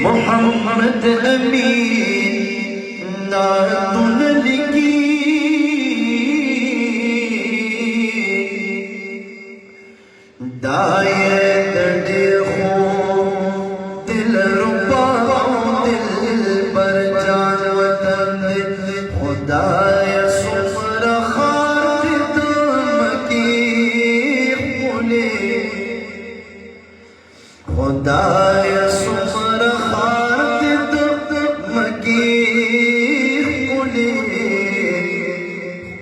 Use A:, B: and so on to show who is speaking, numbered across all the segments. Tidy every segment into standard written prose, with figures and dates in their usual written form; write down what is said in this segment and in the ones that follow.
A: मोहम्मद अमीन नातुन लिखी दायत देखो दिल रुबा दिल पर जान वतन खुदाय सुमर खातिद मकी खुले खुदाय सुमर खातिद मकी खुले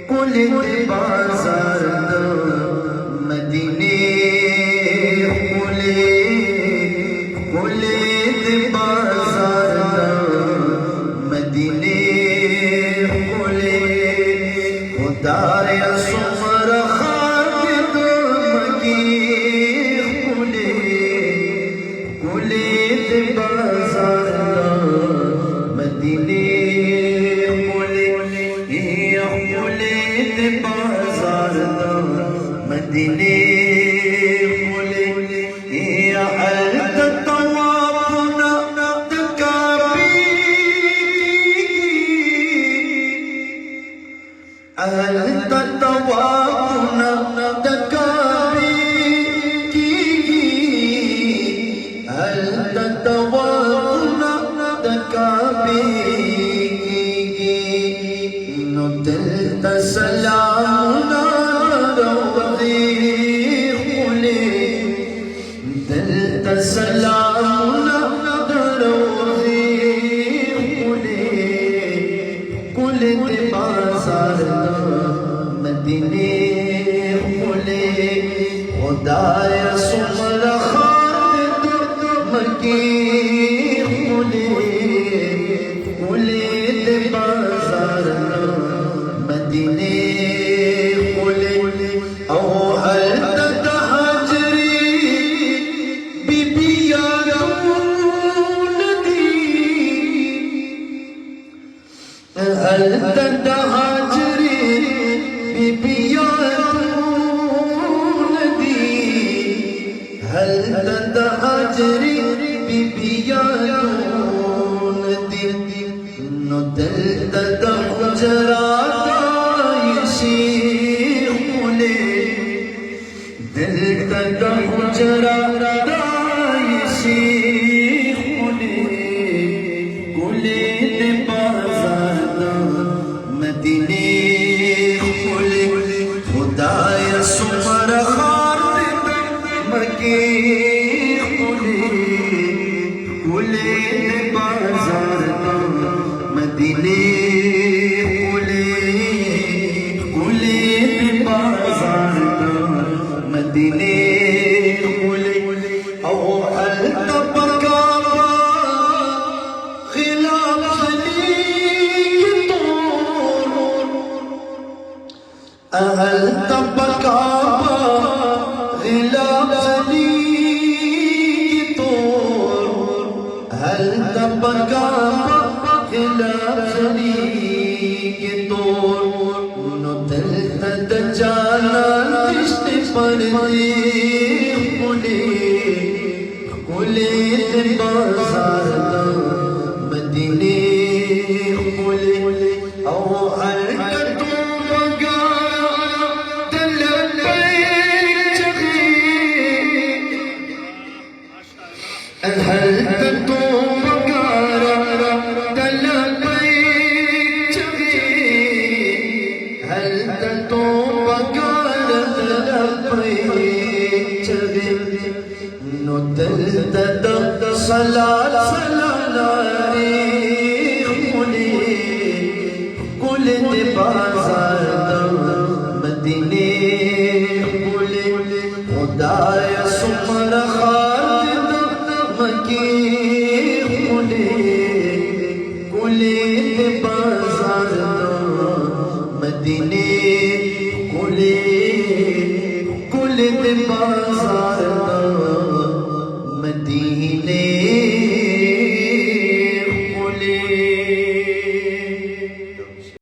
A: कुल बाजार मदीने खुदाय सुमर खातिद मकी खुले कुलेत बाजार मदीने खुले कुलेत बाजार मदीने खुले मदीने खुले खुदाय सुमर खातिद मकी खुले कुलेत बाजार मदीने खुले औ हल तहजरी बीबिया नदी हल तहजरी बीबिया हल तहजरी बीबिया दिल तद हुजरा खुले दिल तद हुजरा खुले कुलेत बाजार मदीने खुले खुदाय सुमर खातिद मकी खुले कुलेत बाजार मदीने खुले कुलेत बाजार मदीने खुले औ हल तबका खिलाफ अली तोर हल तबका खिलाफ अली तोर हल तबका खिलाफ अली तोर दिल तद जाना रिश्ते पर खुले कुलेत बाजार मदीने खुले औ हल सलाल सलाले खुले कुलेत बाजार मदीने खुले खुदाय